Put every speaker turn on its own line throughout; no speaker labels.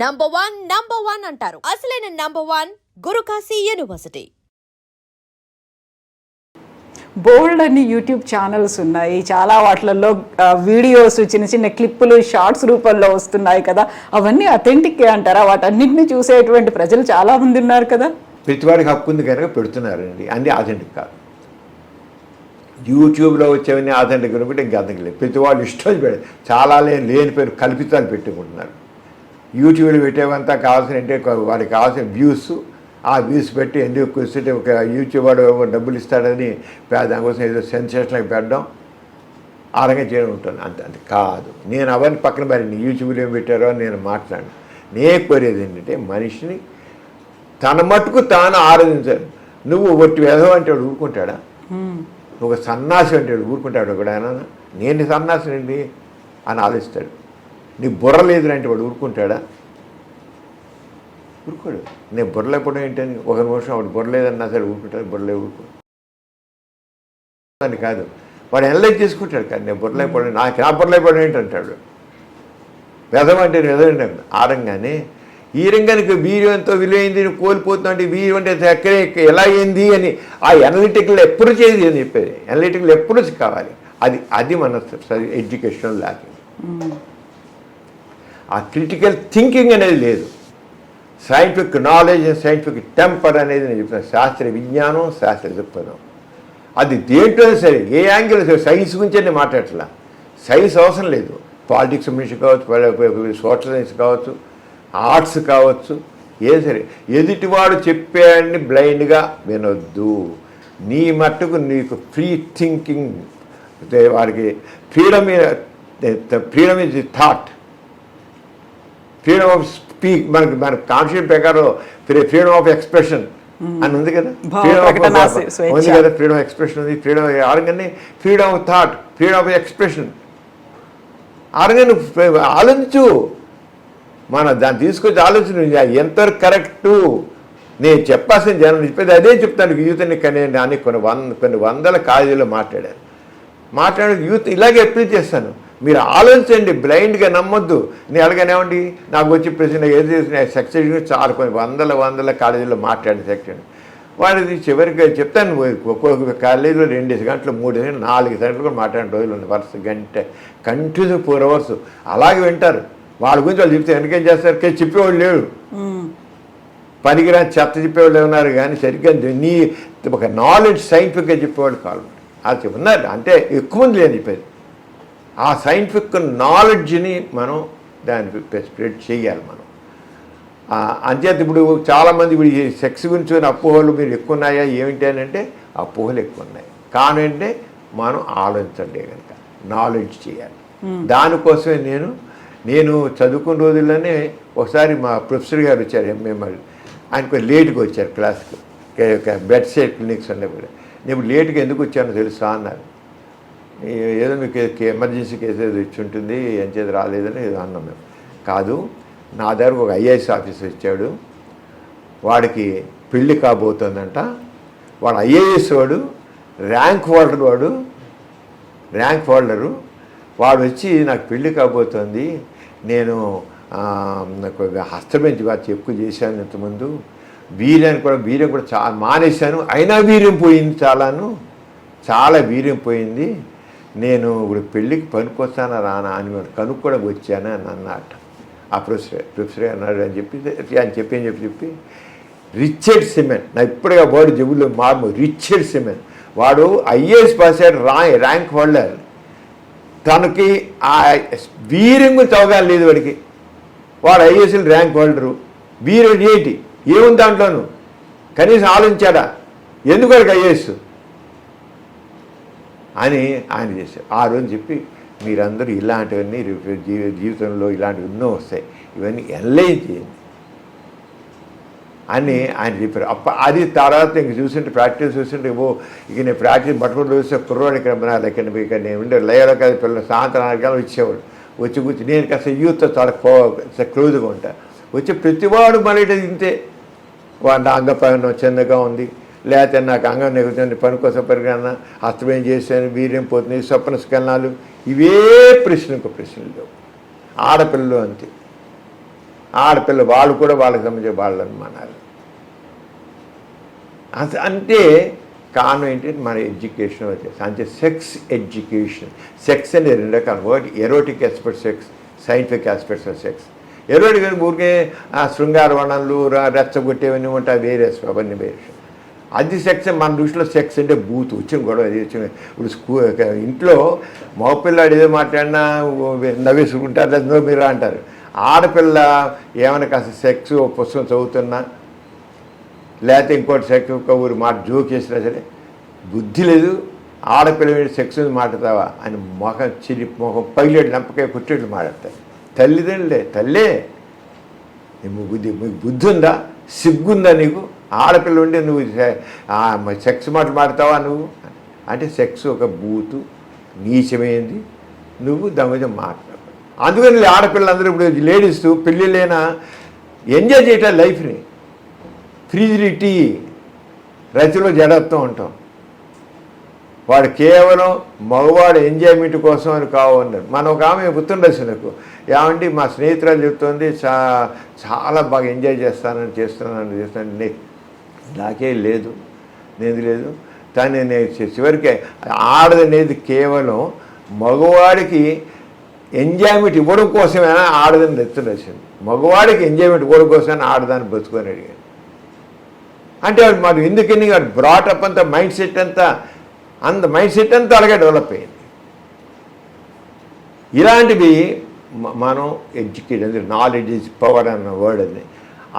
Number one అంటారు. అసలైన number one Guru Kashi university.
బోల్డ్ అన్ని యూట్యూబ్ ఛానల్స్ ఉన్నాయి. చాలా వాటిలలో వీడియోస్ చిన్న చిన్న క్లిప్పులు షార్ట్స్ రూపంలో వస్తున్నాయి కదా, అవన్నీ అథెంటిక్ అంటారా? వాటన్నిటిని చూసేటువంటి ప్రజలు చాలా మంది ఉన్నారు కదా.
ప్రతివాడికి హక్కు ఉంది కనుక పెడుతున్నారండి. అన్నీ ఆథెంటిక్ కాదు. యూట్యూబ్లో వచ్చేవన్నీ ఆథెంటిక్ అనుకుంటే ఇంకా అర్థం లేదు. ప్రతి వాళ్ళు ఇష్టం పెడతారు. చాలా లేని పేరు కల్పితాలు పెట్టుకుంటున్నారు. యూట్యూబ్లో పెట్టేవంతా కావాల్సిన అంటే వాడికి కావాల్సిన వ్యూస్, ఆ వ్యూస్ పెట్టి ఎందుకు కూర్చుంటే ఒక యూట్యూబ్ వాడు డబ్బులు ఇస్తాడని దానికోసం ఏదో సెన్సేషన్కి పెట్టడం, ఆ రకంగా చేయడం ఉంటుంది. అంత కాదు. నేను అవన్నీ పక్కన మరి యూట్యూబ్లో ఏం పెట్టారో నేను మాట్లాడను. నేను కోరేది ఏంటంటే మనిషిని తన మట్టుకు తాను ఆరాధించాలి. నువ్వు ఒట్టి వేదం అంటే వాడు ఊరుకుంటాడా? ఒక సన్నాసి అంటే వాడు ఊరుకుంటాడు ఒకడు. ఆయన నేను సన్నాసినండి అని ఆలోచిస్తాడు. నీ బుర్ర లేదురంటే వాడు ఊరుకుంటాడా? ఊరుకోడు. నేను బుర్ర లేకపోవడం ఏంటని ఒక నిమిషం వాడు బుర్ర లేదన్నా సరే ఊరుకుంటాడు. బుర్రలే ఊరుకో అని కాదు, వాడు ఎనలైజ్ చేసుకుంటాడు. కానీ నేను బుర్ర లేకపోవడం నా బుర్ర లేకపోవడం ఏంటంటాడు. వేదం అంటే వేదండి ఆరంగానే ఈ రంగానికి వీర్యంతో విలువైంది కోల్పోతుందంటే వీర్యం అంటే ఎక్కడే ఎలా అయింది అని ఆ ఎనలిటికల్ ఎప్పుడు చేయదు అని చెప్పేది. ఎనలిటికల్ ఎప్పుడు కావాలి. అది మన ఎడ్యుకేషన్ ల్యాకింగ్. ఆ క్రిటికల్ థింకింగ్ అనేది లేదు. సైంటిఫిక్ నాలెడ్జ్, సైంటిఫిక్ టెంపర్ అనేది నేను చెప్తాను. శాస్త్రీయ విజ్ఞానం, శాస్త్రీయ దృక్పథం అది దేంట్లో సరే, ఏ యాంగిల్ సరే. సైన్స్ గురించి నేను మాట్లాడట్లా. సైన్స్ అవసరం లేదు. పాలిటిక్స్ గురించి కావచ్చు, సోషల్ సైన్స్ కావచ్చు, ఆర్ట్స్ కావచ్చు, ఏ సరే. ఎదుటివాడు చెప్పాడని బ్లైండ్గా వినొద్దు. నీ మట్టుకు నీకు ఫ్రీ థింకింగ్, వారికి freedom is the thought, freedom of speak. మన కాన్స్టిట్యూషన్ ప్రకారం ఫ్రీడమ్ ఆఫ్ ఎక్స్ప్రెషన్ అని ఉంది కదా. ఫ్రీడమ్ ఉంది కదా, ఫ్రీడమ్ ఆఫ్ ఎక్స్ప్రెషన్ ఉంది. ఫ్రీడమ్ ఆరంగానే freedom of thought, freedom of expression. ఆరంగా నువ్వు ఆలోచించు. మన దాన్ని తీసుకొచ్చి ఆలోచన ఎంతవరకు కరెక్టు. నేను చెప్పాల్సిన జనం చెప్పేది అదే చెప్తాను. యూత్ని కనేయండి అని కొన్ని వందల కాలేజీలో మాట్లాడే యూత్ ఇలాగే అప్లై చేస్తాను. మీరు ఆలోచించండి, బ్లైండ్గా నమ్మొద్దు. నేను అలాగనేవ్వండి నాకు వచ్చి ప్రశ్న ఏది సెక్షన్ చాలా కొన్ని వందల కాలేజీలో మాట్లాడిన సెక్షన్ వాడిది చివరికి చెప్తాను. ఒక్కొక్క కాలేజీలో 2 గంటలు 3 గంటలు 4 గంటలు కూడా మాట్లాడిన రోజులు ఉంది. వరుస గంట కంటిన్యూ 4 hours అలాగే వింటారు. వాళ్ళ గురించి వాళ్ళు చెప్తే వెనకేం చేస్తారు? చెప్పేవాళ్ళు లేడు. పనికిరాని చెత్త చెప్పేవాళ్ళు ఉన్నారు కానీ సరిగ్గా నీ ఒక నాలెడ్జ్ సైంటిఫిక్గా చెప్పేవాళ్ళు కాదు. అది ఉన్నారు అంటే ఎక్కువ మంది లేని చెప్పేది. ఆ సైంటిఫిక్ నాలెడ్జ్ని మనం దాన్ని స్ప్రెడ్ చేయాలి మనం. అంచేత ఇప్పుడు చాలామంది ఇప్పుడు ఈ సెక్స్ గురించి అపోహలు మీరు ఎక్కువ ఉన్నాయా ఏమిటి అని అంటే అపోహలు ఎక్కువ ఉన్నాయి. కానీ అంటే మనం ఆలోచించండి కనుక నాలెడ్జ్ చేయాలి. దానికోసమే నేను చదువుకున్న రోజుల్లోనే ఒకసారి మా ప్రొఫెసర్ గారు వచ్చారు, ఎంఎంఎల్. ఆయన కొంచెం లేట్గా వచ్చారు క్లాస్కి. బెడ్ సైడ్ క్లినిక్స్ ఉన్నప్పుడు నేను లేట్గా ఎందుకు వచ్చానో తెలుసా అన్నారు. ఏదో మీకు ఎమర్జెన్సీ కేసు ఏదో ఇచ్చి ఉంటుంది ఎంచేది రాలేదని ఏదో అన్నాం మేము. కాదు, నా దగ్గర ఒక ఐఏఎస్ ఆఫీసర్ వచ్చాడు. వాడికి పెళ్ళి కాబోతుందంట. వాడు ఐఏఎస్ వాడు, ర్యాంక్ హోల్డరు. వాడు వచ్చి నాకు పెళ్ళి కాబోతుంది, నేను హస్తమించి వాడు ఎక్కువ చేశాను ఇంతకుముందు, వీర్యం కూడా చాలా మానేశాను, అయినా వీర్యం పోయింది, చాలా వీర్యం పోయింది, నేను ఇప్పుడు పెళ్ళికి పనికొస్తానా రానా అని కనుక్కోవడానికి వచ్చాను అని అన్నమాట. ఆ ప్రొఫెసర్ అన్నాడు అని చెప్పి రిచర్డ్ సిమెన్, నా ఇప్పుడుగా వాడు జబ్బుల్లో రిచర్డ్ సిమెన్ వాడు ఐఏఎస్ పాస్ అయ్యాడు, ర్యాంక్ హోల్డర్. తనకి ఆ వీర్యం గురించి అవగాహన లేదు వాడికి. వాడు ఐఏఎస్ఎల్ ర్యాంక్ హోల్డరు, వీర్యం ఏంటి ఏముంది దాంట్లోనూ కనీసం ఆలోచించాడా? ఎందుకు వాడికి ఐఏఎస్ అని ఆయన చేశారు. ఆ రోజు చెప్పి మీరందరూ ఇలాంటివన్నీ జీవితంలో ఇలాంటివి ఎన్నో వస్తాయి, ఇవన్నీ ఎనలైజ్ చేయండి అని ఆయన చెప్పారు. అది తర్వాత ఇంక ప్రాక్టీస్ చూస్తుంటే ఇక నేను ప్రాక్టీస్ పట్టుకుంటూ చూస్తే కుర్రోడు ఇక్కడ నేను ఉండే లయలో కాదు పిల్లలు సాయంత్రం 4 గంటలు వచ్చేవాడు. వచ్చి కూర్చి నేను కాస్త యూత్తో చాలా క్లోజ్గా ఉంటా. వచ్చి ప్రతివాడు మళ్ళీ ఇంతే, వాడు నా అంగపైన చిన్నగా ఉంది, లేకపోతే నాకు అంగం నెగుతుంది, పనికోసం పరిగణ హస్తమేం చేశాను, వీర్యం పోతుంది, స్వప్న స్కలనాలు, ఇవే ప్రశ్నలు లేవు. ఆడపిల్లలు అంతే. ఆడపిల్ల వాళ్ళు కూడా వాళ్ళకి సంబంధించిన వాళ్ళని అనుమానాలు. అంటే కారణం ఏంటంటే మన ఎడ్యుకేషన్ వచ్చేసి అంటే సెక్స్ ఎడ్యుకేషన్. సెక్స్ అనేది 2 రకాల word, erotic aspect sex, scientific aspects of sex. Erotic అని ఊరికే శృంగార వర్ణనలు రెచ్చగొట్టేవన్నీ ఉంటాయి, వేరే అవన్నీ వేరే. అది సెక్స్. మన దృష్టిలో సెక్స్ అంటే బూత్ వచ్చిన గొడవ. అది వచ్చిన ఇప్పుడు ఇంట్లో మగపిల్లాడు ఏదో మాట్లాడినా నవ్వేసుకుంటారు, లేదా మీరు అంటారు. ఆడపిల్ల ఏమైనా కాస్త సెక్స్ పుస్తకం చదువుతున్నా లేకపోతే ఇంకోటి సెక్స్ ఊరు మాట జోక్ చేసినా సరే బుద్ధి లేదు, ఆడపిల్ల సెక్స్ మాట్లాడతావా అని మొహం పగిలేడు లంపకాయ కుట్టేట్లు మాట్లాడతారు. తల్లిదండ్రులే, తల్లే మీకు బుద్ధి ఉందా, సిగ్గుందా నీకు? ఆడపిల్ల ఉండి నువ్వు సెక్స్ మాట్లాడతావా నువ్వు అంటే సెక్స్ ఒక బూతు, నీచమైంది, నువ్వు దాని మీద మాట్లాడు. అందుకని ఆడపిల్లలందరూ ఇప్పుడు లేడీస్ పెళ్ళిళ్ళైనా ఎంజాయ్ చేయటం లైఫ్ని. ఫ్రీజిలిటీ, రతిలో జడత్వం ఉంటాం. వాడు కేవలం మగవాడు ఎంజాయ్మెంట్ కోసం అని కావన్నారు. మన ఒక ఆమె పుత్రుండసనకు ఏమంటే మా స్నేహితురాలు చెప్తుంది చాలా బాగా ఎంజాయ్ చేస్తున్నాను. నాకే లేదు, నేను లేదు. కానీ నేను చివరికి ఆడదనేది కేవలం మగవాడికి ఎంజాయ్మెంట్ ఇవ్వడం కోసమైనా ఆడదని తెచ్చుండొచ్చింది. మగవాడికి ఎంజాయ్మెంట్ ఇవ్వడం కోసమైనా ఆడదాన్ని బతుకొని అడిగాను. అంటే మరి ఎందుకని బ్రాటప్ అంతా మైండ్ సెట్ అంతా అలాగే డెవలప్ అయింది. ఇలాంటివి మనం ఎడ్యుకేట్ అంటే నాలెడ్జ్ ఈజ్ పవర్ అన్న వర్డ్ అని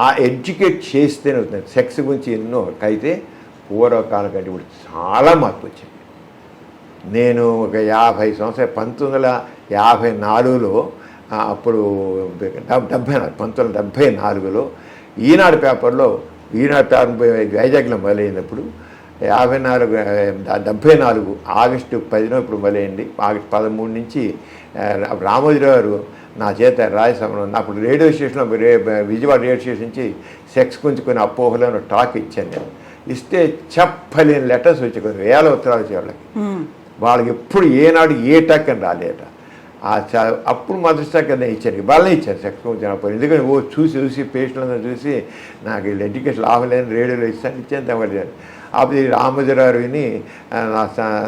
ఆ ఎడ్యుకేట్ చేస్తేనే అవుతుంది. సెక్స్ గురించి ఎన్నో అయితే పూర్వకాలం కంటే ఇప్పుడు చాలా మార్పు వచ్చింది. నేను ఒక 50 సంవత్సరాలు 1954లో అప్పుడు 1974లో ఈనాడు పేపర్లో వైజాగ్లో మొదలైనప్పుడు 74 ఆగస్టు 10 ఇప్పుడు మొదలైంది. ఆగస్టు 13 నుంచి రామోజీరావు గారు నా చేత రాయసమరం అప్పుడు రేడియో స్టేషన్లో విజయవాడ రేడియో స్టేషన్ నుంచి సెక్స్ గురించి కొన్ని అపోహలను టాక్ ఇచ్చాను నేను. ఇస్తే చెప్పలేని లెటర్స్ వచ్చి కొన్ని వేల ఉత్తరాలు వచ్చే వాళ్ళకి ఎప్పుడు ఏనాడు ఏ టాక్ అని రాలేట. అప్పుడు మొదటిసారి కదా ఇచ్చాను, వాళ్ళనే ఇచ్చాను సెక్స్ గురించి అప్పుడు. ఎందుకంటే చూసి పేషెంట్లందరూ చూసి నాకు వీళ్ళు ఎడ్యుకేషన్ లాభం లేని రేడియోలో ఇచ్చాను తగ్గలేదు. అప్పుడు రామోజీరావు విని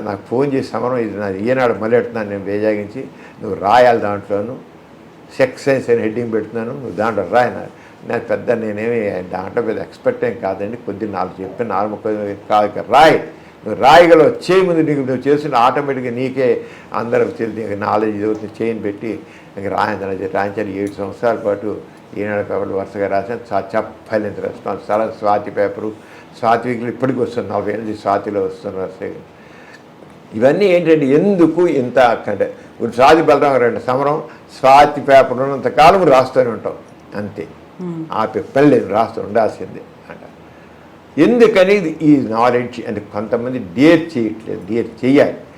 నాకు ఫోన్ చేసి సమరం ఇది నాది ఈనాడు మొదలెడుతున్నాను, నేను బేజాగించి నువ్వు రాయాలి, దాంట్లోను సెక్స్ సైన్స్ అని హెడ్డింగ్ పెడుతున్నాను, నువ్వు దాంట్లో రాయన్నారు. నేనేమి దాంట్లో పెద్ద ఎక్స్పర్ట్ ఏం కాదండి, కొద్దిగా నాకు చెప్పి 4 కాదు రాయి, నువ్వు రాయగలవు, చేయి ముందు నువ్వు చేసిన ఆటోమేటిక్గా నీకే అందరికి తెలిసి నీకు నాలెడ్జ్ చదువుతుంది చేయని పెట్టి నీకు రాయించాలి. 7 సంవత్సరాల పాటు ఈనాడు పేపర్లు వరుసగా రాశాను. చెప్పలేని రెస్పాన్స్. చాలా స్వాతి పేపరు, స్వాతి వీక్లు ఇప్పటికి వస్తుంది, 40 ఏళ్ళ నుంచి స్వాతిలో వస్తున్న వరుసగా. ఇవన్నీ ఏంటంటే ఎందుకు ఇంత అంటే ఇప్పుడు స్వాతి బలరామ సమరం స్వాతి పేపర్ ఉన్నంతకాలం రాస్తూనే ఉంటాం అంతే, ఆ పని లేదు, రాస్తూ ఉండాల్సిందే అంట. ఎందుకని ఈ నాలెడ్జ్ అంటే కొంతమంది డేర్ చేయట్లేదు, డేర్ చేయాలి.